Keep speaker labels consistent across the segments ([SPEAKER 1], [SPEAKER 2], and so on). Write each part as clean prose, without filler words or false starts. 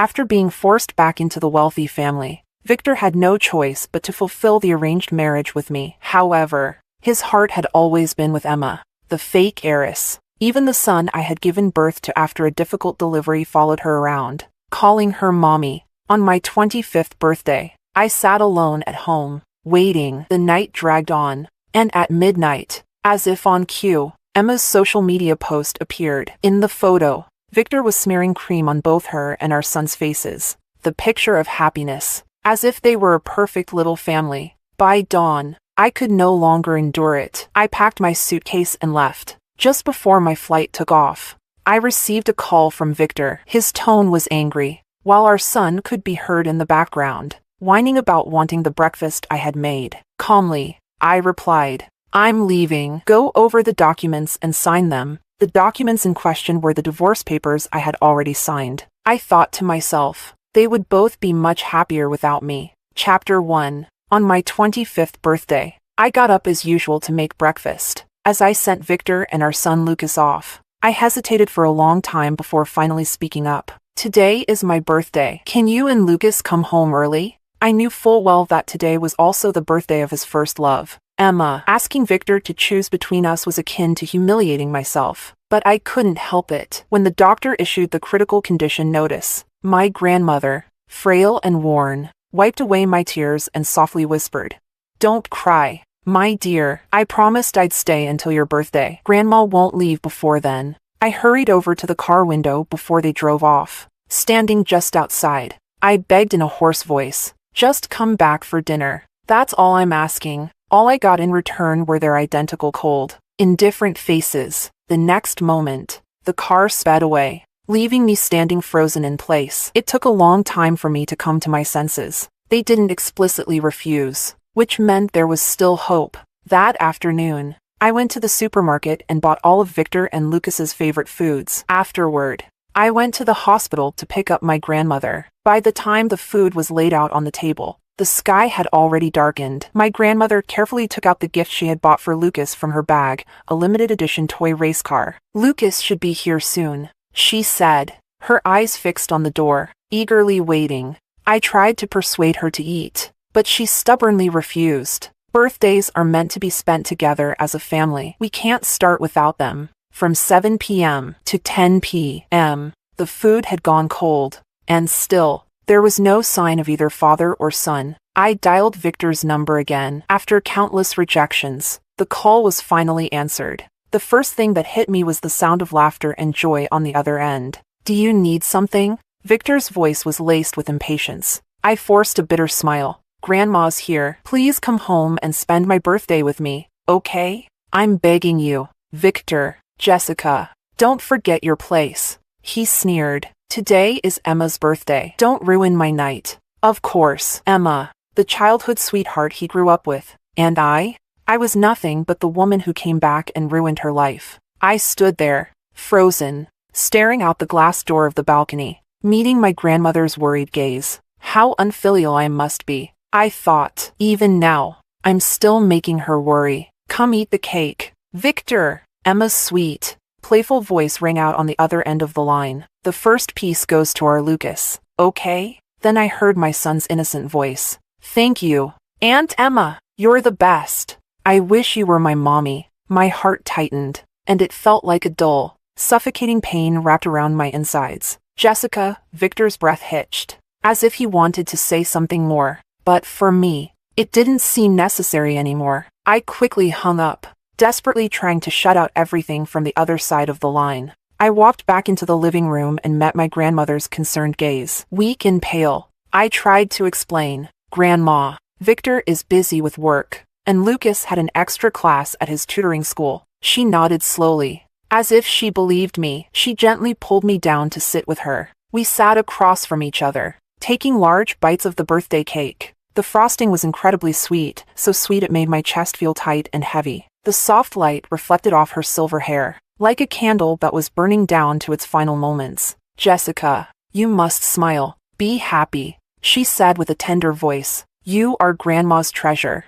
[SPEAKER 1] After being forced back into the wealthy family, Victor had no choice but to fulfill the arranged marriage with me. However, his heart had always been with Emma, the fake heiress. Even the son I had given birth to after a difficult delivery followed her around, calling her mommy. On my 25th birthday, I sat alone at home, waiting. The night dragged on, and at midnight, as if on cue, Emma's social media post appeared. In the photo, Victor was smearing cream on both her and our son's faces, the picture of happiness, as if they were a perfect little family. By dawn, I could no longer endure it. I packed my suitcase and left. Just before my flight took off, I received a call from Victor. His tone was angry, while our son could be heard in the background, whining about wanting the breakfast I had made. Calmly, I replied, "I'm leaving. Go over the documents and sign them." The documents in question were the divorce papers I had already signed. I thought to myself, they would both be much happier without me. Chapter 1. On my 25th birthday, I got up as usual to make breakfast. As I sent Victor and our son Lucas off, I hesitated for a long time before finally speaking up. "Today is my birthday. Can you and Lucas come home early?" I knew full well that today was also the birthday of his first love, Emma. Asking Victor to choose between us was akin to humiliating myself, but I couldn't help it. When the doctor issued the critical condition notice, my grandmother, frail and worn, wiped away my tears and softly whispered, "Don't cry, my dear. I promised I'd stay until your birthday. Grandma won't leave before then." I hurried over to the car window before they drove off. Standing just outside, I begged in a hoarse voice, "Just come back for dinner. That's all I'm asking." All I got in return were their identical cold, indifferent faces. The next moment, the car sped away, leaving me standing frozen in place. It took a long time for me to come to my senses. They didn't explicitly refuse, which meant there was still hope. That afternoon, I went to the supermarket and bought all of Victor and Lucas's favorite foods. Afterward, I went to the hospital to pick up my grandmother. By the time the food was laid out on the table, the sky had already darkened. My grandmother carefully took out the gift she had bought for Lucas from her bag, a limited edition toy race car. "Lucas should be here soon," she said, her eyes fixed on the door, eagerly waiting. I tried to persuade her to eat, but she stubbornly refused. "Birthdays are meant to be spent together as a family. We can't start without them." From 7 p.m. to 10 p.m., the food had gone cold, and still, there was no sign of either father or son. I dialed Victor's number again. After countless rejections, the call was finally answered. The first thing that hit me was the sound of laughter and joy on the other end. "Do you need something?" Victor's voice was laced with impatience. I forced a bitter smile. "Grandma's here. Please come home and spend my birthday with me, okay? I'm begging you." "Victor, Jessica, don't forget your place," he sneered. "Today is Emma's birthday. Don't ruin my night." Of course, Emma, the childhood sweetheart he grew up with. And I was nothing but the woman who came back and ruined her life. I stood there, frozen, staring out the glass door of the balcony, meeting my grandmother's worried gaze. How unfilial I must be, I thought. Even now, I'm still making her worry. "Come eat the cake, Victor." Emma's sweet, playful voice rang out on the other end of the line. "The first piece goes to our Lucas, okay?" Then I heard my son's innocent voice. "Thank you, Aunt Emma. You're the best. I wish you were my mommy." My heart tightened, and it felt like a dull, suffocating pain wrapped around my insides. "Jessica," Victor's breath hitched, as if he wanted to say something more. But for me, it didn't seem necessary anymore. I quickly hung up, desperately trying to shut out everything from the other side of the line. I walked back into the living room and met my grandmother's concerned gaze. Weak and pale, I tried to explain. "Grandma, Victor is busy with work, and Lucas had an extra class at his tutoring school." She nodded slowly. As if she believed me, she gently pulled me down to sit with her. We sat across from each other, taking large bites of the birthday cake. The frosting was incredibly sweet, so sweet it made my chest feel tight and heavy. The soft light reflected off her silver hair, like a candle that was burning down to its final moments. "Jessica, you must smile. Be happy," she said with a tender voice. "You are Grandma's treasure."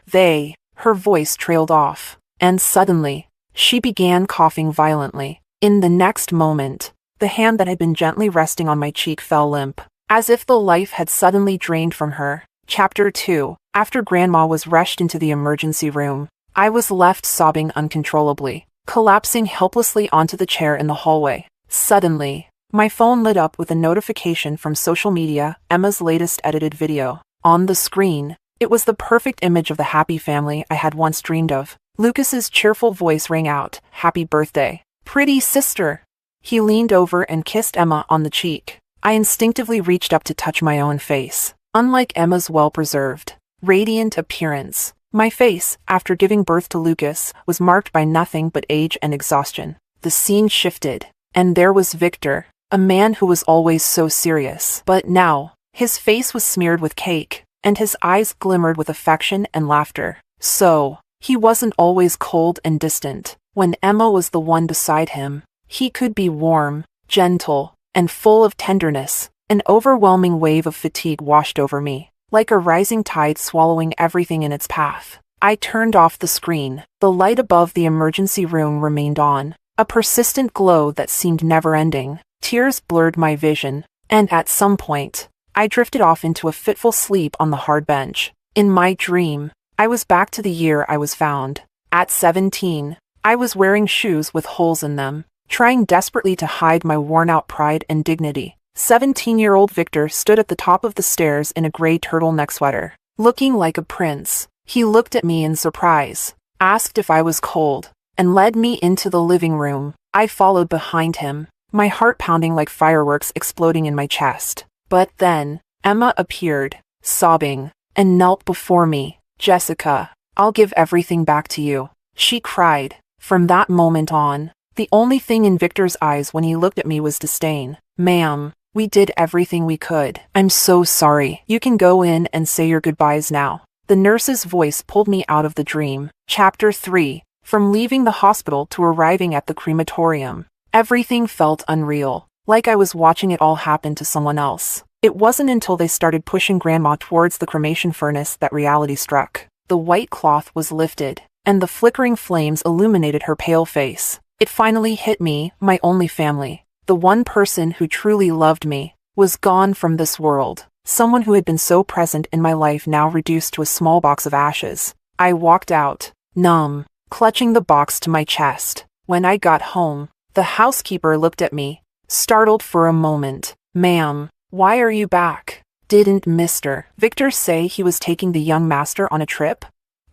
[SPEAKER 1] Her voice trailed off, and suddenly, she began coughing violently. In the next moment, the hand that had been gently resting on my cheek fell limp. as if the life had suddenly drained from her. Chapter 2. After Grandma was rushed into the emergency room, I was left sobbing uncontrollably, collapsing helplessly onto the chair in the hallway. Suddenly, my phone lit up with a notification from social media, Emma's latest edited video. On the screen, it was the perfect image of the happy family I had once dreamed of. Lucas's cheerful voice rang out, "Happy birthday, pretty sister." He leaned over and kissed Emma on the cheek. I instinctively reached up to touch my own face. Unlike Emma's well-preserved, radiant appearance, my face, after giving birth to Lucas, was marked by nothing but age and exhaustion. The scene shifted, and there was Victor, a man who was always so serious. But now, his face was smeared with cake, and his eyes glimmered with affection and laughter. So, he wasn't always cold and distant. When Emma was the one beside him, he could be warm, gentle, and full of tenderness. An overwhelming wave of fatigue washed over me, like a rising tide swallowing everything in its path. I turned off the screen. The light above the emergency room remained on, a persistent glow that seemed never-ending. Tears blurred my vision, and at some point, I drifted off into a fitful sleep on the hard bench. In my dream, I was back to the year I was found. At 17, I was wearing shoes with holes in them, trying desperately to hide my worn-out pride and dignity. 17-year-old Victor stood at the top of the stairs in a gray turtleneck sweater, looking like a prince. He looked at me in surprise, asked if I was cold, and led me into the living room. I followed behind him, my heart pounding like fireworks exploding in my chest. But then, Emma appeared, sobbing, and knelt before me. "Jessica, I'll give everything back to you," she cried. From that moment on, the only thing in Victor's eyes when he looked at me was disdain. "Ma'am, we did everything we could. I'm so sorry. You can go in and say your goodbyes now." The nurse's voice pulled me out of the dream. Chapter 3. From leaving the hospital to arriving at the crematorium, everything felt unreal, like I was watching it all happen to someone else. It wasn't until they started pushing Grandma towards the cremation furnace that reality struck. The white cloth was lifted, and the flickering flames illuminated her pale face. It finally hit me, my only family. The one person who truly loved me was gone from this world. Someone who had been so present in my life now reduced to a small box of ashes. I walked out, numb, clutching the box to my chest. When I got home, the housekeeper looked at me, startled for a moment. "Ma'am, why are you back? Didn't Mr. Victor say he was taking the young master on a trip?"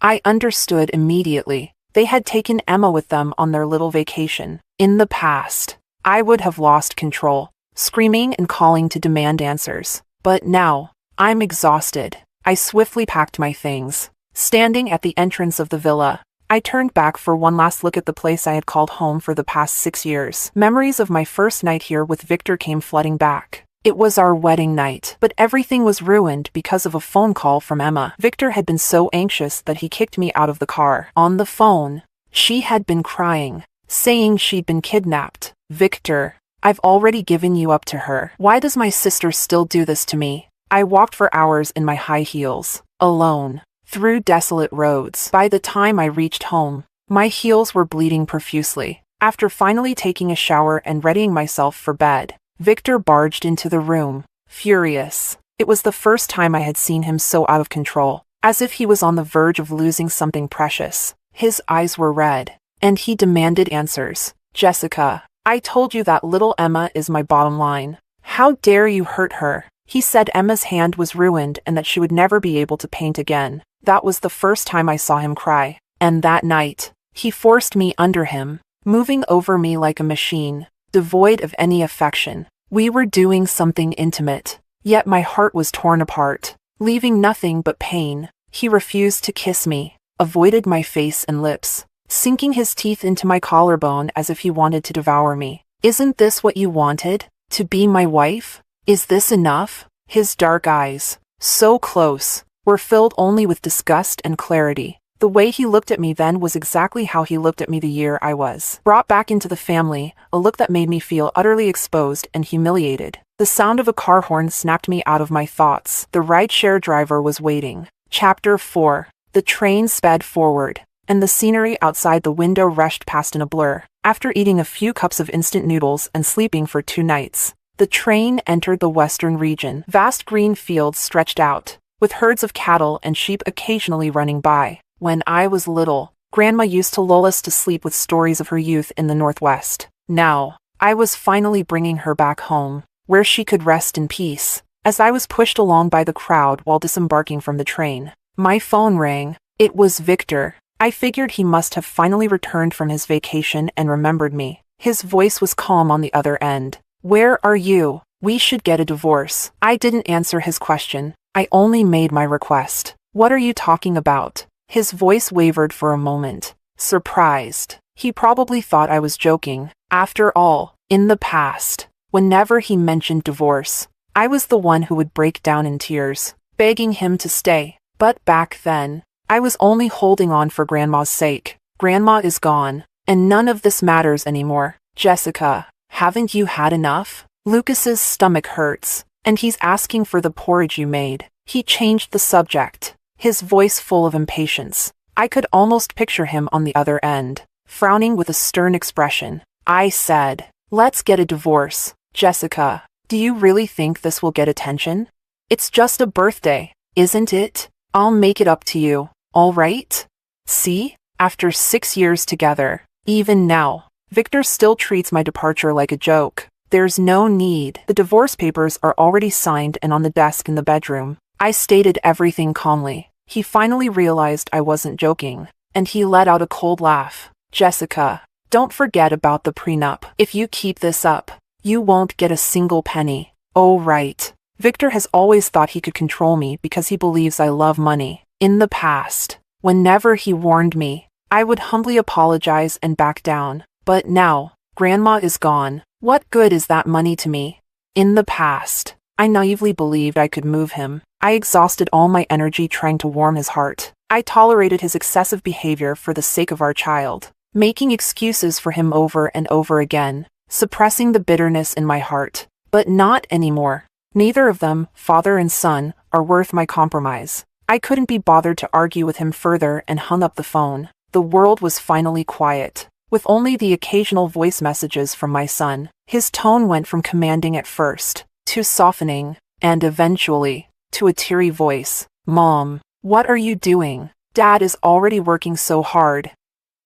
[SPEAKER 1] I understood immediately. They had taken Emma with them on their little vacation. In the past, I would have lost control, screaming and calling to demand answers. But now, I'm exhausted. I swiftly packed my things. Standing at the entrance of the villa, I turned back for one last look at the place I had called home for the past 6 years. Memories of my first night here with Victor came flooding back. It was our wedding night, but everything was ruined because of a phone call from Emma. Victor had been so anxious that he kicked me out of the car. On the phone, she had been crying, saying she'd been kidnapped. "Victor, I've already given you up to her. Why does my sister still do this to me?" I walked for hours in my high heels, alone, through desolate roads. By the time I reached home, my heels were bleeding profusely. After finally taking a shower and readying myself for bed, Victor barged into the room, furious. It was the first time I had seen him so out of control, as if he was on the verge of losing something precious. His eyes were red, and he demanded answers. "Jessica, I told you that little Emma is my bottom line. How dare you hurt her?" He said Emma's hand was ruined and that she would never be able to paint again. That was the first time I saw him cry. And that night, he forced me under him, moving over me like a machine, devoid of any affection. We were doing something intimate, yet my heart was torn apart, leaving nothing but pain. He refused to kiss me, avoided my face and lips, sinking his teeth into my collarbone as if he wanted to devour me. "Isn't this what you wanted? To be my wife? Is this enough?" His dark eyes, so close, were filled only with disgust and clarity. The way he looked at me then was exactly how he looked at me the year I was brought back into the family, a look that made me feel utterly exposed and humiliated. The sound of a car horn snapped me out of my thoughts. The rideshare driver was waiting. Chapter 4. The train sped forward, and the scenery outside the window rushed past in a blur. After eating a few cups of instant noodles and sleeping for 2 nights, The train entered the western region. Vast green fields stretched out, with herds of cattle and sheep occasionally running by. When I was little, Grandma used to lull us to sleep with stories of her youth in the Northwest. Now, I was finally bringing her back home, where she could rest in peace. As I was pushed along by the crowd while disembarking from the train, my phone rang. It was Victor. I figured he must have finally returned from his vacation and remembered me. His voice was calm on the other end. "Where are you? We should get a divorce." I didn't answer his question. I only made my request. "What are you talking about?" His voice wavered for a moment. Surprised. He probably thought I was joking. After all, in the past, whenever he mentioned divorce, I was the one who would break down in tears, begging him to stay. But back then, I was only holding on for Grandma's sake. Grandma is gone, and none of this matters anymore. "Jessica, haven't you had enough? Lucas's stomach hurts, and he's asking for the porridge you made." He changed the subject, his voice full of impatience. I could almost picture him on the other end, frowning with a stern expression. I said, "Let's get a divorce. Jessica, do you really think this will get attention? It's just a birthday, isn't it? I'll make it up to you, all right?" See? After 6 years together, even now, Victor still treats my departure like a joke. There's no need. The divorce papers are already signed and on the desk in the bedroom. I stated everything calmly. He finally realized I wasn't joking, and he let out a cold laugh. "Jessica, don't forget about the prenup. If you keep this up, you won't get a single penny." Oh right. Victor has always thought he could control me because he believes I love money. In the past, whenever he warned me, I would humbly apologize and back down. But now, Grandma is gone. What good is that money to me? In the past, I naively believed I could move him. I exhausted all my energy trying to warm his heart. I tolerated his excessive behavior for the sake of our child, making excuses for him over and over again, suppressing the bitterness in my heart. But not anymore. Neither of them, father and son, are worth my compromise. I couldn't be bothered to argue with him further and hung up the phone. The world was finally quiet, with only the occasional voice messages from my son. His tone went from commanding at first, to softening, and eventually, to a teary voice. "Mom, what are you doing? Dad is already working so hard.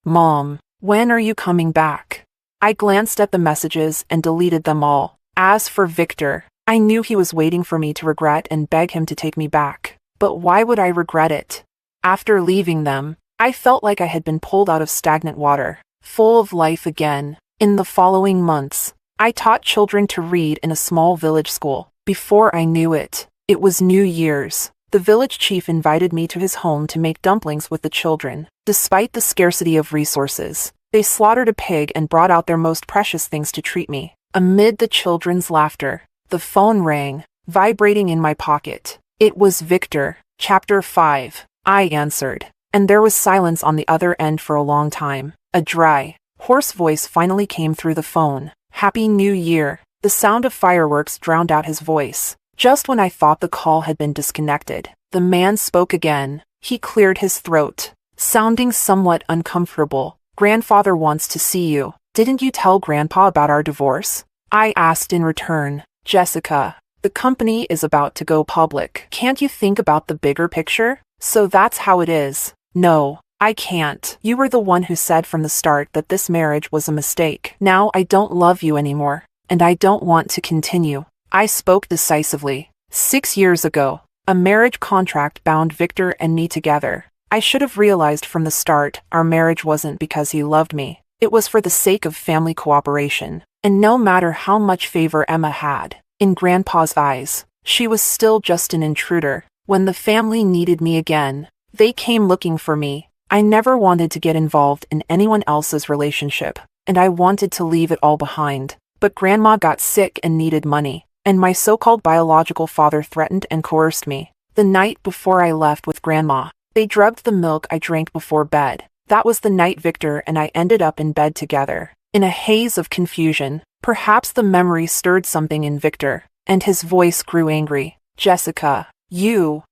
[SPEAKER 1] Mom, when are you coming back?" I glanced at the messages and deleted them all. As for Victor, I knew he was waiting for me to regret and beg him to take me back. But why would I regret it? After leaving them, I felt like I had been pulled out of stagnant water, full of life again. In the following months, I taught children to read in a small village school. Before I knew it, it was New Year's. The village chief invited me to his home to make dumplings with the children. Despite the scarcity of resources, they slaughtered a pig and brought out their most precious things to treat me. Amid the children's laughter, the phone rang, vibrating in my pocket. It was Victor. Chapter 5. I answered, and there was silence on the other end for a long time. A dry, hoarse voice finally came through the phone. "Happy New Year." The sound of fireworks drowned out his voice. Just when I thought the call had been disconnected, the man spoke again. He cleared his throat, sounding somewhat uncomfortable. "Grandfather wants to see you. Didn't you tell Grandpa about our divorce?" I asked in return. "Jessica, the company is about to go public. Can't you think about the bigger picture? So that's how it is." "No, I can't. You were the one who said from the start that this marriage was a mistake. Now I don't love you anymore, and I don't want to continue." I spoke decisively. 6 years ago, a marriage contract bound Victor and me together. I should have realized from the start our marriage wasn't because he loved me. It was for the sake of family cooperation. And no matter how much favor Emma had, in Grandpa's eyes, she was still just an intruder. When the family needed me again, they came looking for me. I never wanted to get involved in anyone else's relationship, and I wanted to leave it all behind. But Grandma got sick and needed money, and my so-called biological father threatened and coerced me. The night before I left with Grandma, they drugged the milk I drank before bed. That was the night Victor and I ended up in bed together. In a haze of confusion, perhaps the memory stirred something in Victor, and his voice grew angry. "Jessica,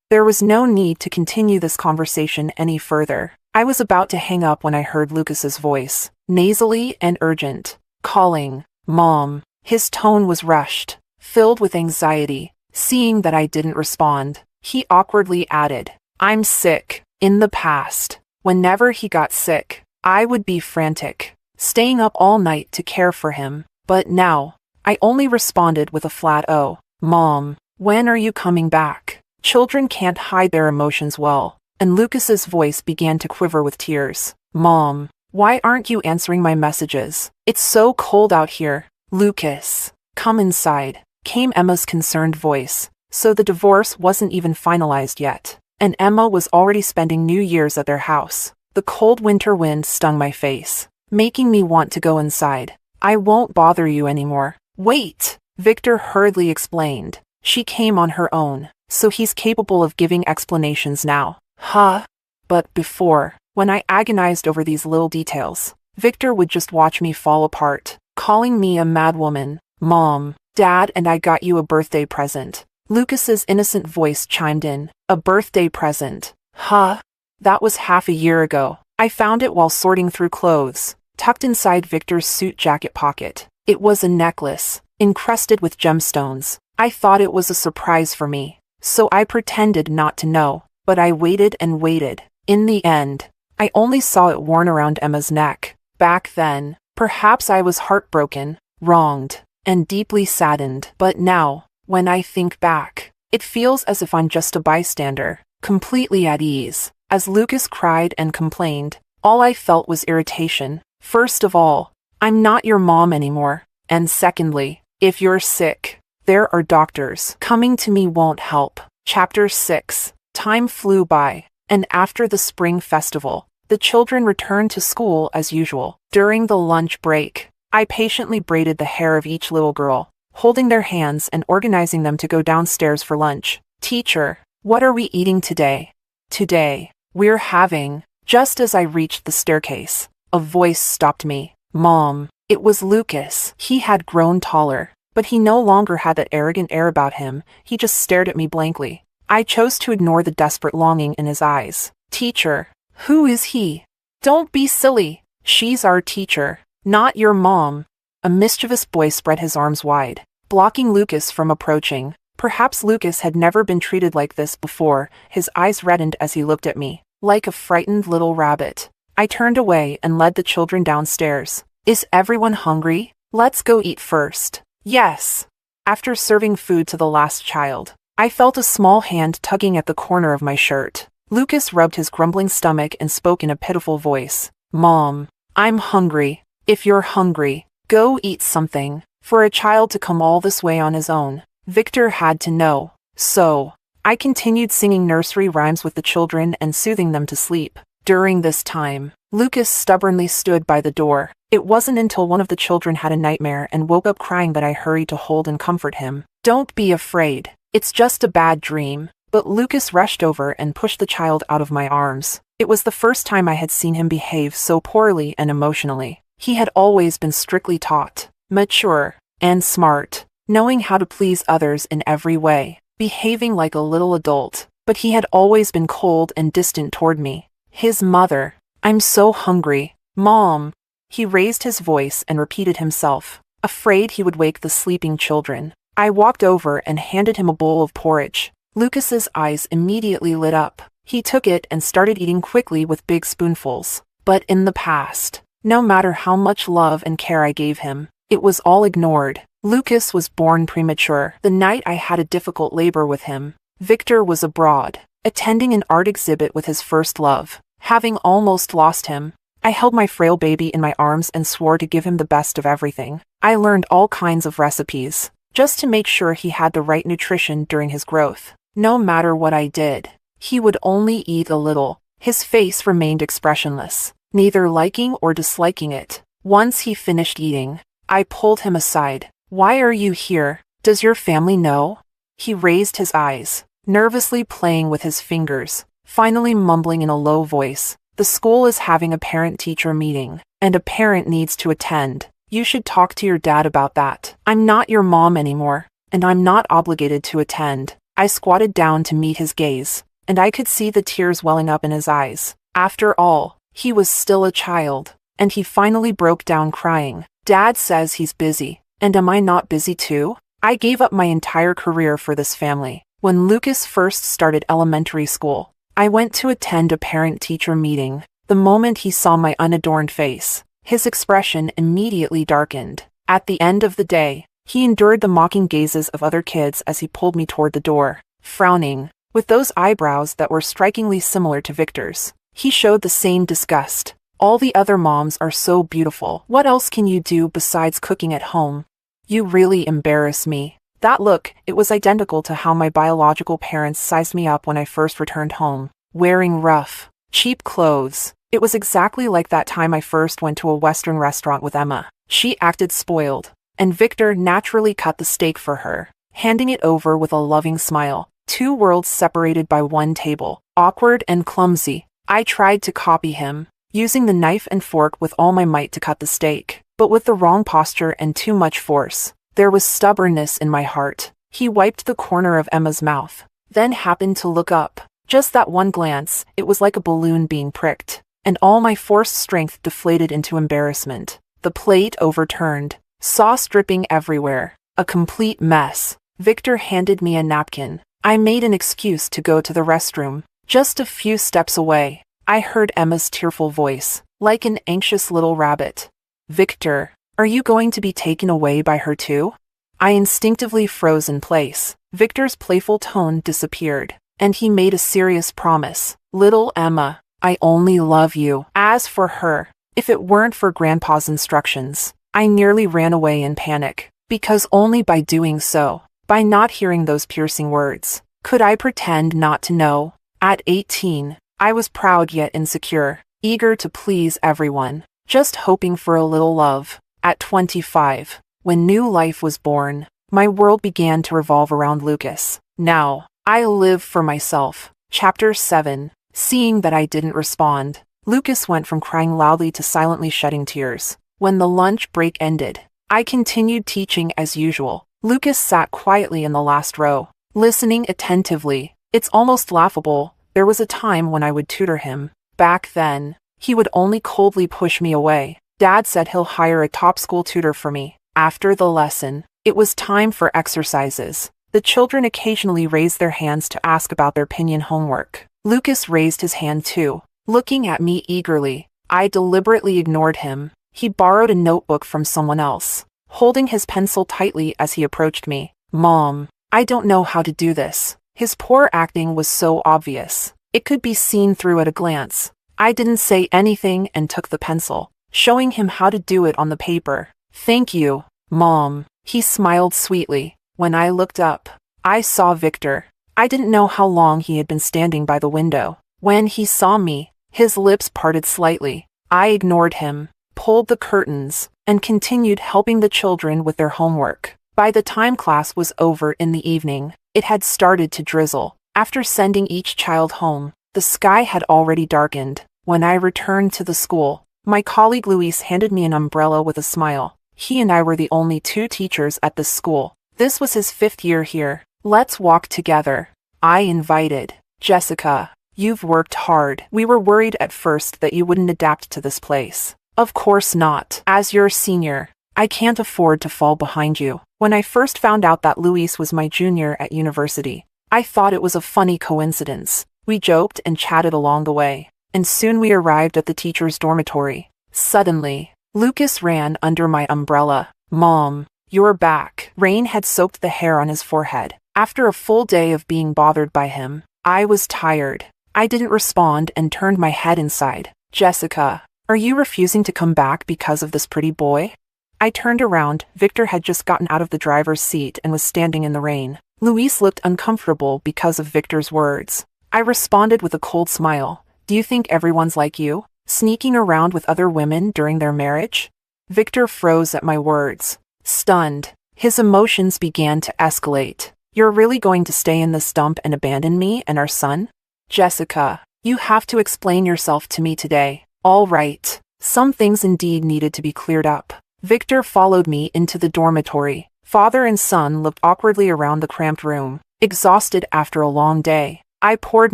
[SPEAKER 1] There was no need to continue this conversation any further. I was about to hang up when I heard Lucas's voice, nasally and urgent, calling, "Mom." His tone was rushed, Filled with anxiety, seeing that I didn't respond, he awkwardly added, "I'm sick." In the past, whenever he got sick, I would be frantic, staying up all night to care for him. But now, I only responded with a flat "Oh, Mom, when are you coming back?" Children can't hide their emotions well, and Lucas's voice began to quiver with tears. "Mom, why aren't you answering my messages? It's so cold out here." "Lucas, come inside," came Emma's concerned voice. So the divorce wasn't even finalized yet, and Emma was already spending New Year's at their house. The cold winter wind stung my face, making me want to go inside. "I won't bother you anymore." "Wait," Victor hurriedly explained. "She came on her own, so he's capable of giving explanations now." Huh? But before, when I agonized over these little details, Victor would just watch me fall apart, calling me a madwoman. "Mom, Dad and I got you a birthday present." Lucas's innocent voice chimed in. "A birthday present? Huh? That was half a year ago. I found it while sorting through clothes, tucked inside Victor's suit jacket pocket. It was a necklace, encrusted with gemstones. I thought it was a surprise for me, so I pretended not to know. But I waited and waited. In the end, I only saw it worn around Emma's neck. Back then, perhaps I was heartbroken, wronged, and deeply saddened. But now, when I think back, it feels as if I'm just a bystander, completely at ease. As Lucas cried and complained, all I felt was irritation. First of all, I'm not your mom anymore. And secondly, if you're sick, there are doctors. Coming to me won't help. Chapter 6. Time flew by, and after the spring festival, the children returned to school as usual. During the lunch break, I patiently braided the hair of each little girl, holding their hands and organizing them to go downstairs for lunch. "Teacher, what are we eating today?" "Today, we're having..." Just as I reached the staircase, a voice stopped me. "Mom." It was Lucas. He had grown taller, but he no longer had that arrogant air about him. He just stared at me blankly. I chose to ignore the desperate longing in his eyes. "Teacher, who is he?" "Don't be silly. She's our teacher, not your mom." A mischievous boy spread his arms wide, blocking Lucas from approaching. Perhaps Lucas had never been treated like this before. His eyes reddened as he looked at me, like a frightened little rabbit. I turned away and led the children downstairs. "Is everyone hungry? Let's go eat first." "Yes." After serving food to the last child, I felt a small hand tugging at the corner of my shirt. Lucas rubbed his grumbling stomach and spoke in a pitiful voice. "Mom, I'm hungry. If you're hungry, go eat something." For a child to come all this way on his own, Victor had to know. So, I continued singing nursery rhymes with the children and soothing them to sleep. During this time, Lucas stubbornly stood by the door. It wasn't until one of the children had a nightmare and woke up crying that I hurried to hold and comfort him. "Don't be afraid. It's just a bad dream." But Lucas rushed over and pushed the child out of my arms. It was the first time I had seen him behave so poorly and emotionally. He had always been strictly taught, mature, and smart, knowing how to please others in every way, behaving like a little adult. But he had always been cold and distant toward me. His mother. "I'm so hungry. Mom." He raised his voice and repeated himself, afraid he would wake the sleeping children. I walked over and handed him a bowl of porridge. Lucas's eyes immediately lit up. He took it and started eating quickly with big spoonfuls. But in the past, no matter how much love and care I gave him, it was all ignored. Lucas was born premature. The night I had a difficult labor with him, Victor was abroad, attending an art exhibit with his first love. Having almost lost him, I held my frail baby in my arms and swore to give him the best of everything. I learned all kinds of recipes, just to make sure he had the right nutrition during his growth. No matter what I did, he would only eat a little. His face remained expressionless, neither liking or disliking it. Once he finished eating, I pulled him aside. "Why are you here? Does your family know?" He raised his eyes, nervously playing with his fingers, finally mumbling in a low voice, "The school is having a parent-teacher meeting, and a parent needs to attend. You should talk to your dad about that. I'm not your mom anymore, and I'm not obligated to attend." I squatted down to meet his gaze, and I could see the tears welling up in his eyes. After all, he was still a child, and he finally broke down crying. "Dad says he's busy, and am I not busy too?" I gave up my entire career for this family. When Lucas first started elementary school, I went to attend a parent-teacher meeting. The moment he saw my unadorned face, his expression immediately darkened. At the end of the day, he endured the mocking gazes of other kids as he pulled me toward the door, frowning, with those eyebrows that were strikingly similar to Victor's. He showed the same disgust. All the other moms are so beautiful. What else can you do besides cooking at home? You really embarrass me. That look, it was identical to how my biological parents sized me up when I first returned home, wearing rough, cheap clothes. It was exactly like that time I first went to a Western restaurant with Emma. She acted spoiled, and Victor naturally cut the steak for her, handing it over with a loving smile. Two worlds separated by one table, awkward and clumsy. I tried to copy him, using the knife and fork with all my might to cut the steak, but with the wrong posture and too much force. There was stubbornness in my heart. He wiped the corner of Emma's mouth, then happened to look up. Just that one glance, it was like a balloon being pricked, and all my forced strength deflated into embarrassment. The plate overturned, sauce dripping everywhere, a complete mess. Victor handed me a napkin. I made an excuse to go to the restroom. Just a few steps away, I heard Emma's tearful voice, like an anxious little rabbit. Victor, are you going to be taken away by her too? I instinctively froze in place. Victor's playful tone disappeared, and he made a serious promise. Little Emma, I only love you. As for her, if it weren't for Grandpa's instructions, I nearly ran away in panic, because only by doing so, by not hearing those piercing words, could I pretend not to know. At 18, I was proud yet insecure, eager to please everyone, just hoping for a little love. At 25, when new life was born, my world began to revolve around Lucas. Now, I live for myself. Chapter 7. Seeing that I didn't respond, Lucas went from crying loudly to silently shedding tears. When the lunch break ended, I continued teaching as usual. Lucas sat quietly in the last row, listening attentively. It's almost laughable. There was a time when I would tutor him. Back then, he would only coldly push me away. Dad said he'll hire a top school tutor for me. After the lesson, it was time for exercises. The children occasionally raised their hands to ask about their opinion homework. Lucas raised his hand too, looking at me eagerly. I deliberately ignored him. He borrowed a notebook from someone else, holding his pencil tightly as he approached me. Mom, I don't know how to do this. His poor acting was so obvious. It could be seen through at a glance. I didn't say anything and took the pencil, showing him how to do it on the paper. Thank you, Mom. He smiled sweetly. When I looked up, I saw Victor. I didn't know how long he had been standing by the window. When he saw me, his lips parted slightly. I ignored him, pulled the curtains, and continued helping the children with their homework. By the time class was over in the evening, it had started to drizzle. After sending each child home, the sky had already darkened. When I returned to the school, my colleague Luis handed me an umbrella with a smile. He and I were the only two teachers at this school. This was his 5th year here. Let's walk together, I invited. Jessica, you've worked hard. We were worried at first that you wouldn't adapt to this place. Of course not. As your senior, I can't afford to fall behind you. When I first found out that Luis was my junior at university, I thought it was a funny coincidence. We joked and chatted along the way, and soon we arrived at the teacher's dormitory. Suddenly, Lucas ran under my umbrella. Mom, you're back. Rain had soaked the hair on his forehead. After a full day of being bothered by him, I was tired. I didn't respond and turned my head inside. Jessica, are you refusing to come back because of this pretty boy? I turned around. Victor had just gotten out of the driver's seat and was standing in the rain. Luis looked uncomfortable because of Victor's words. I responded with a cold smile. Do you think everyone's like you, sneaking around with other women during their marriage? Victor froze at my words, stunned. His emotions began to escalate. You're really going to stay in this dump and abandon me and our son? Jessica, you have to explain yourself to me today. All right. Some things indeed needed to be cleared up. Victor followed me into the dormitory. Father and son looked awkwardly around the cramped room, exhausted after a long day. I poured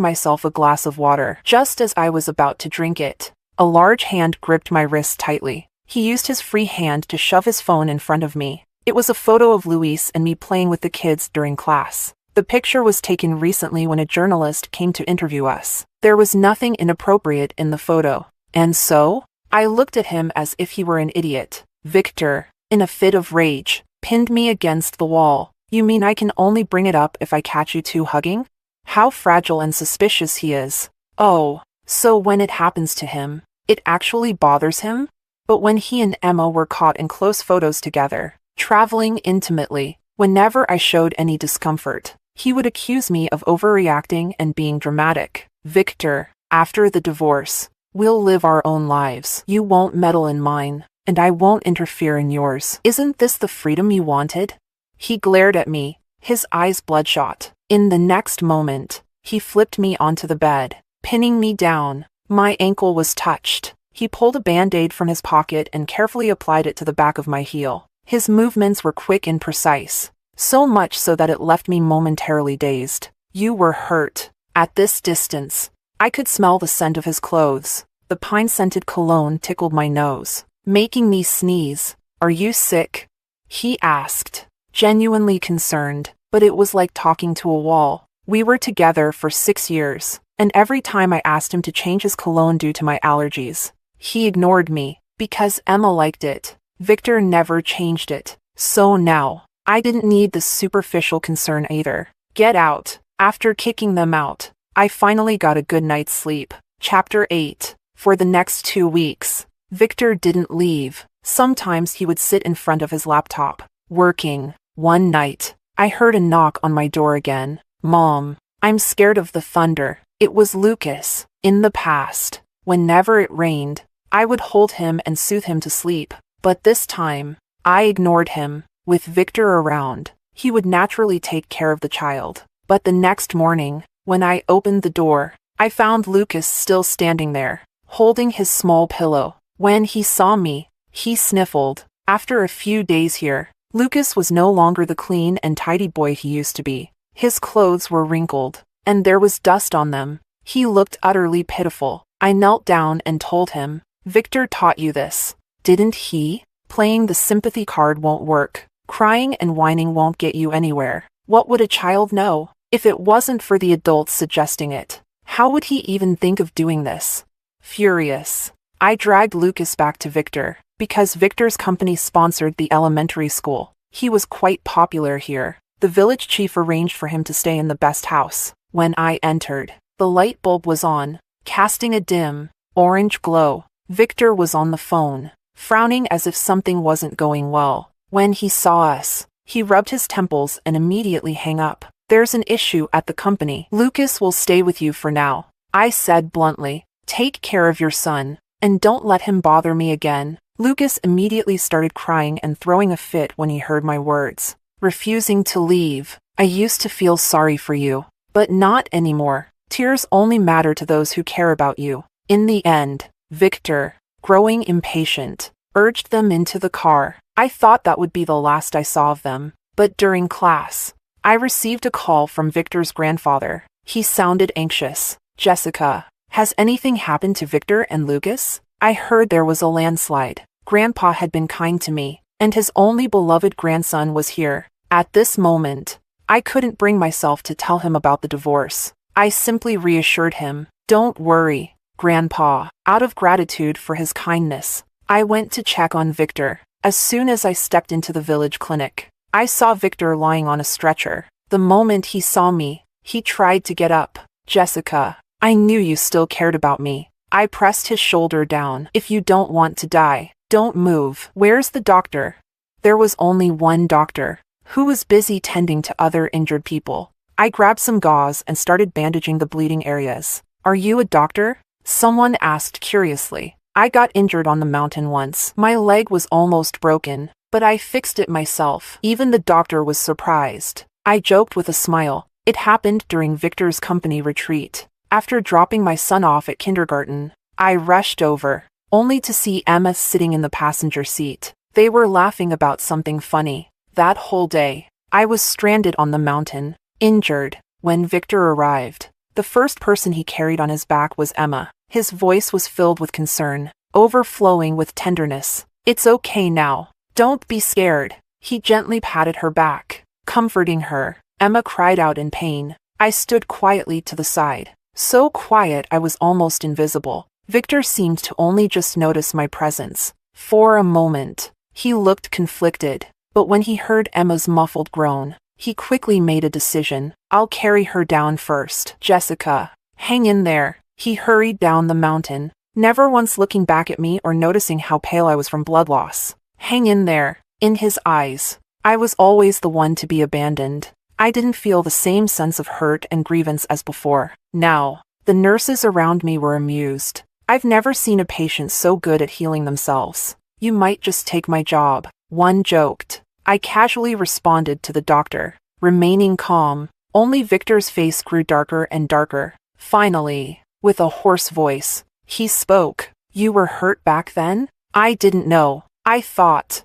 [SPEAKER 1] myself a glass of water. Just as I was about to drink it, a large hand gripped my wrist tightly. He used his free hand to shove his phone in front of me. It was a photo of Luis and me playing with the kids during class. The picture was taken recently when a journalist came to interview us. There was nothing inappropriate in the photo. And so? I looked at him as if he were an idiot. Victor, in a fit of rage, pinned me against the wall. You mean I can only bring it up if I catch you two hugging? How fragile and suspicious he is. Oh, so when it happens to him, it actually bothers him? But when he and Emma were caught in close photos together, traveling intimately, whenever I showed any discomfort, he would accuse me of overreacting and being dramatic. Victor, after the divorce, we'll live our own lives. You won't meddle in mine, and I won't interfere in yours. Isn't this the freedom you wanted? He glared at me, his eyes bloodshot. In the next moment, he flipped me onto the bed, pinning me down. My ankle was touched. He pulled a band-aid from his pocket and carefully applied it to the back of my heel. His movements were quick and precise, so much so that it left me momentarily dazed. You were hurt. At this distance, I could smell the scent of his clothes. The pine-scented cologne tickled my nose, making me sneeze. Are you sick? He asked, genuinely concerned, but it was like talking to a wall. We were together for 6 years, and every time I asked him to change his cologne due to my allergies, he ignored me, because Emma liked it. Victor never changed it. So now, I didn't need the superficial concern either. Get out. After kicking them out, I finally got a good night's sleep. Chapter 8. For the next 2 weeks, Victor didn't leave. Sometimes he would sit in front of his laptop, working. One night, I heard a knock on my door again. Mom, I'm scared of the thunder. It was Lucas. In the past, whenever it rained, I would hold him and soothe him to sleep. But this time, I ignored him. With Victor around, he would naturally take care of the child. But the next morning, when I opened the door, I found Lucas still standing there, holding his small pillow. When he saw me, he sniffled. After a few days here, Lucas was no longer the clean and tidy boy he used to be. His clothes were wrinkled, and there was dust on them. He looked utterly pitiful. I knelt down and told him, Victor taught you this, didn't he? Playing the sympathy card won't work. Crying and whining won't get you anywhere. What would a child know? If it wasn't for the adults suggesting it, how would he even think of doing this? Furious, I dragged Lucas back to Victor, because Victor's company sponsored the elementary school. He was quite popular here. The village chief arranged for him to stay in the best house. When I entered, the light bulb was on, casting a dim, orange glow. Victor was on the phone, frowning as if something wasn't going well. When he saw us, he rubbed his temples and immediately hung up. There's an issue at the company. Lucas will stay with you for now, I said bluntly. Take care of your son, and don't let him bother me again. Lucas immediately started crying and throwing a fit when he heard my words. Refusing to leave. I used to feel sorry for you, but not anymore. Tears only matter to those who care about you. In the end, Victor, growing impatient, urged them into the car. I thought that would be the last I saw of them, but during class, I received a call from Victor's grandfather. He sounded anxious. Jessica, has anything happened to Victor and Lucas? I heard there was a landslide. Grandpa had been kind to me, and his only beloved grandson was here. At this moment, I couldn't bring myself to tell him about the divorce. I simply reassured him, don't worry, Grandpa. Out of gratitude for his kindness, I went to check on Victor. As soon as I stepped into the village clinic, I saw Victor lying on a stretcher. The moment he saw me, he tried to get up. Jessica, I knew you still cared about me. I pressed his shoulder down. If you don't want to die, don't move. Where's the doctor? There was only one doctor, who was busy tending to other injured people. I grabbed some gauze and started bandaging the bleeding areas. Are you a doctor? Someone asked curiously. I got injured on the mountain once. My leg was almost broken, but I fixed it myself. Even the doctor was surprised. I joked with a smile. It happened during Victor's company retreat. After dropping my son off at kindergarten, I rushed over, only to see Emma sitting in the passenger seat. They were laughing about something funny. That whole day, I was stranded on the mountain, injured. When Victor arrived, the first person he carried on his back was Emma. His voice was filled with concern, overflowing with tenderness. It's okay now. Don't be scared. He gently patted her back, comforting her. Emma cried out in pain. I stood quietly to the side. So quiet I was almost invisible. Victor seemed to only just notice my presence. For a moment, he looked conflicted, but when he heard Emma's muffled groan, he quickly made a decision. I'll carry her down first. Jessica, hang in there. He hurried down the mountain, never once looking back at me or noticing how pale I was from blood loss. Hang in there. In his eyes, I was always the one to be abandoned. I didn't feel the same sense of hurt and grievance as before. Now, the nurses around me were amused. I've never seen a patient so good at healing themselves. You might just take my job, one joked. I casually responded to the doctor, remaining calm. Only Victor's face grew darker and darker. Finally, with a hoarse voice, he spoke. You were hurt back then? I didn't know. I thought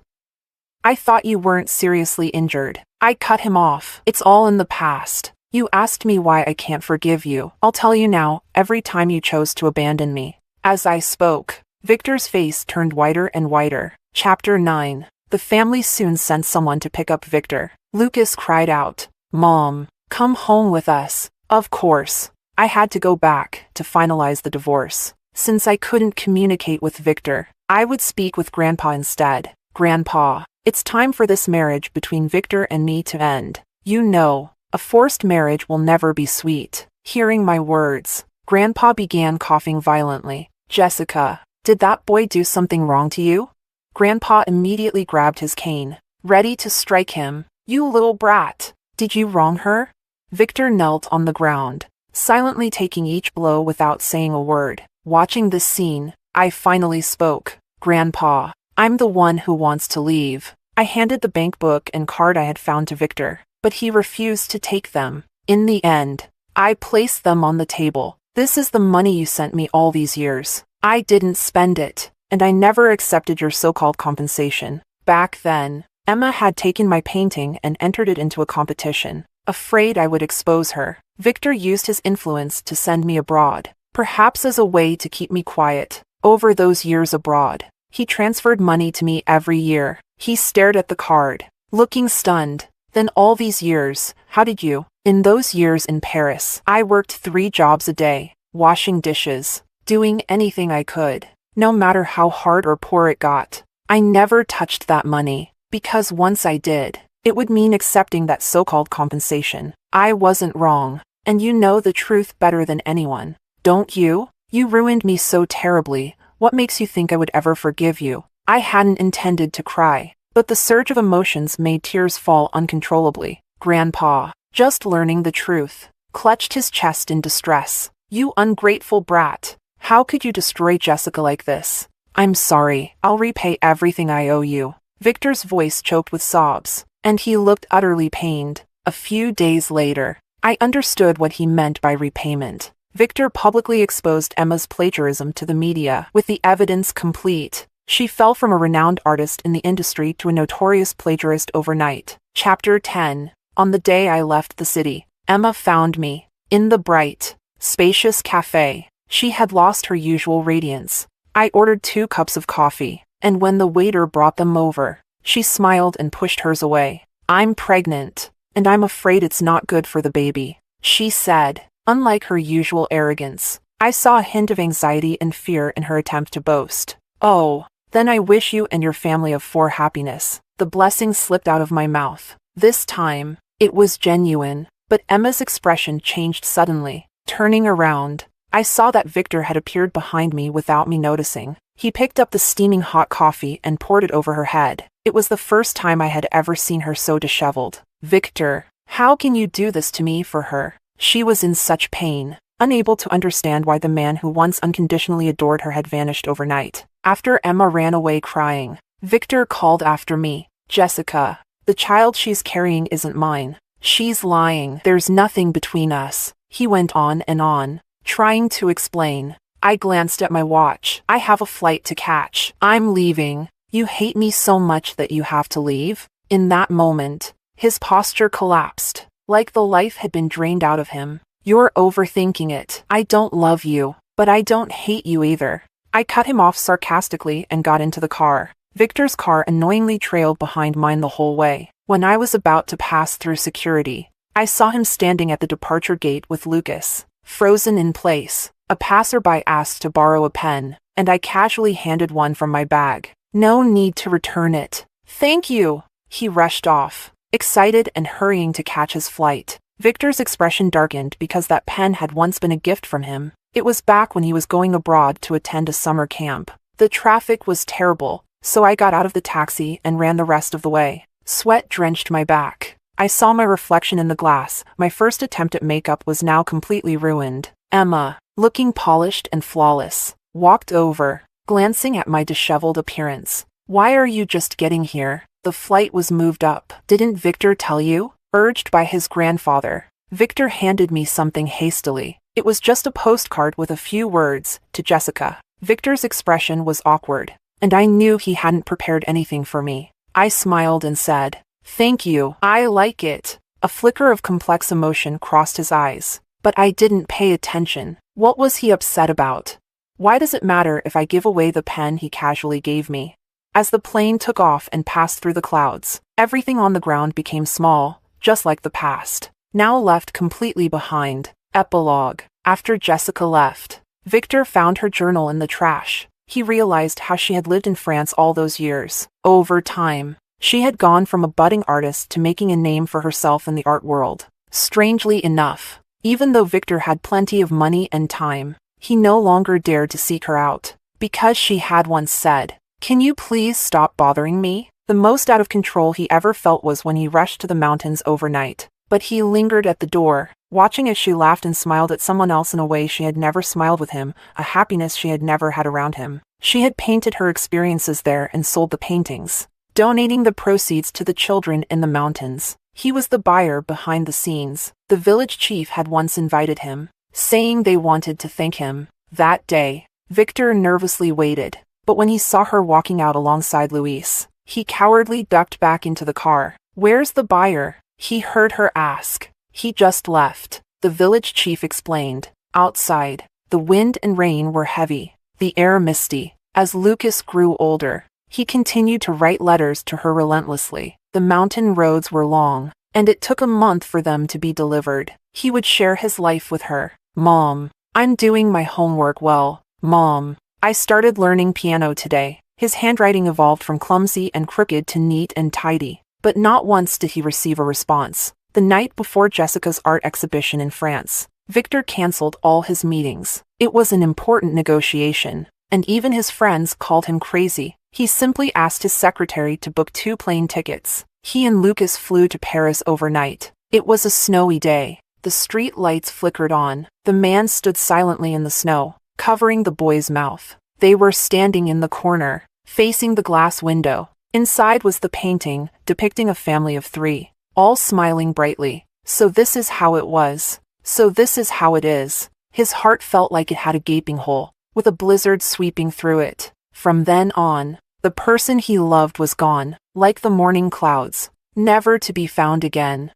[SPEAKER 1] you weren't seriously injured. I cut him off. It's all in the past. You asked me why I can't forgive you. I'll tell you now, every time you chose to abandon me. As I spoke, Victor's face turned whiter and whiter. Chapter 9. The family soon sent someone to pick up Victor. Lucas cried out, Mom, come home with us. Of course, I had to go back to finalize the divorce. Since I couldn't communicate with Victor, I would speak with Grandpa instead. Grandpa, it's time for this marriage between Victor and me to end. You know, a forced marriage will never be sweet. Hearing my words, Grandpa began coughing violently. Jessica, did that boy do something wrong to you? Grandpa immediately grabbed his cane, ready to strike him. You little brat, did you wrong her? Victor knelt on the ground, silently taking each blow without saying a word. Watching this scene, I finally spoke. Grandpa, I'm the one who wants to leave. I handed the bank book and card I had found to Victor, but he refused to take them. In the end, I placed them on the table. This is the money you sent me all these years. I didn't spend it, and I never accepted your so-called compensation. Back then, Emma had taken my painting and entered it into a competition. Afraid I would expose her, Victor used his influence to send me abroad, perhaps as a way to keep me quiet. Over those years abroad, he transferred money to me every year. He stared at the card, looking stunned. Then all these years, how did you? In those years in Paris, I worked 3 jobs a day, washing dishes, doing anything I could, no matter how hard or poor it got. I never touched that money, because once I did, it would mean accepting that so-called compensation. I wasn't wrong, and you know the truth better than anyone, don't you? You ruined me so terribly. What makes you think I would ever forgive you? I hadn't intended to cry, but the surge of emotions made tears fall uncontrollably. Grandpa, just learning the truth, clutched his chest in distress. You ungrateful brat. How could you destroy Jessica like this? I'm sorry. I'll repay everything I owe you. Victor's voice choked with sobs, and he looked utterly pained. A few days later, I understood what he meant by repayment. Victor publicly exposed Emma's plagiarism to the media. With the evidence complete, she fell from a renowned artist in the industry to a notorious plagiarist overnight. Chapter 10. On the day I left the city, Emma found me in the bright, spacious cafe. She had lost her usual radiance. I ordered 2 cups of coffee, and when the waiter brought them over, she smiled and pushed hers away. I'm pregnant, and I'm afraid it's not good for the baby, she said. Unlike her usual arrogance, I saw a hint of anxiety and fear in her attempt to boast. Oh, then I wish you and your family of 4 happiness. The blessing slipped out of my mouth. This time, it was genuine, but Emma's expression changed suddenly. Turning around, I saw that Victor had appeared behind me without me noticing. He picked up the steaming hot coffee and poured it over her head. It was the first time I had ever seen her so disheveled. Victor, how can you do this to me for her? She was in such pain, unable to understand why the man who once unconditionally adored her had vanished overnight. After Emma ran away crying, Victor called after me. Jessica, the child she's carrying isn't mine. She's lying. There's nothing between us. He went on, trying to explain. I glanced at my watch. I have a flight to catch. I'm leaving. You hate me so much that you have to leave? In that moment, his posture collapsed, like the life had been drained out of him. You're overthinking it. I don't love you, but I don't hate you either. I cut him off sarcastically and got into the car. Victor's car annoyingly trailed behind mine the whole way. When I was about to pass through security, I saw him standing at the departure gate with Lucas, frozen in place. A passerby asked to borrow a pen, and I casually handed one from my bag. No need to return it. Thank you. He rushed off, excited and hurrying to catch his flight. Victor's expression darkened because that pen had once been a gift from him. It was back when he was going abroad to attend a summer camp. The traffic was terrible, so I got out of the taxi and ran the rest of the way. Sweat drenched my back. I saw my reflection in the glass. My first attempt at makeup was now completely ruined. Emma, looking polished and flawless, walked over, glancing at my disheveled appearance. Why are you just getting here? The flight was moved up. Didn't Victor tell you? Urged by his grandfather. Victor handed me something hastily. It was just a postcard with a few words, to Jessica. Victor's expression was awkward, and I knew he hadn't prepared anything for me. I smiled and said, "Thank you, I like it." A flicker of complex emotion crossed his eyes, but I didn't pay attention. What was he upset about? Why does it matter if I give away the pen he casually gave me? As the plane took off and passed through the clouds, everything on the ground became small, just like the past, now left completely behind. Epilogue. After Jessica left, Victor found her journal in the trash. He realized how she had lived in France all those years. Over time, she had gone from a budding artist to making a name for herself in the art world. Strangely enough, even though Victor had plenty of money and time, he no longer dared to seek her out, because she had once said, "Can you please stop bothering me?" The most out of control he ever felt was when he rushed to the mountains overnight. But he lingered at the door, watching as she laughed and smiled at someone else in a way she had never smiled with him, a happiness she had never had around him. She had painted her experiences there and sold the paintings, donating the proceeds to the children in the mountains. He was the buyer behind the scenes. The village chief had once invited him, saying they wanted to thank him. That day, Victor nervously waited, but when he saw her walking out alongside Luis, he cowardly ducked back into the car. "Where's the buyer?" he heard her ask. "He just left," the village chief explained. Outside, the wind and rain were heavy, the air misty. As Lucas grew older, he continued to write letters to her relentlessly. The mountain roads were long, and it took a month for them to be delivered. He would share his life with her. "Mom, I'm doing my homework well. Mom, I started learning piano today." His handwriting evolved from clumsy and crooked to neat and tidy. But not once did he receive a response. The night before Jessica's art exhibition in France, Victor canceled all his meetings. It was an important negotiation, and even his friends called him crazy. He simply asked his secretary to book 2 plane tickets. He and Lucas flew to Paris overnight. It was a snowy day. The street lights flickered on. The man stood silently in the snow, covering the boy's mouth. They were standing in the corner, facing the glass window. Inside was the painting, depicting a family of 3, all smiling brightly. So this is how it was. So this is how it is. His heart felt like it had a gaping hole, with a blizzard sweeping through it. From then on, the person he loved was gone, like the morning clouds, never to be found again.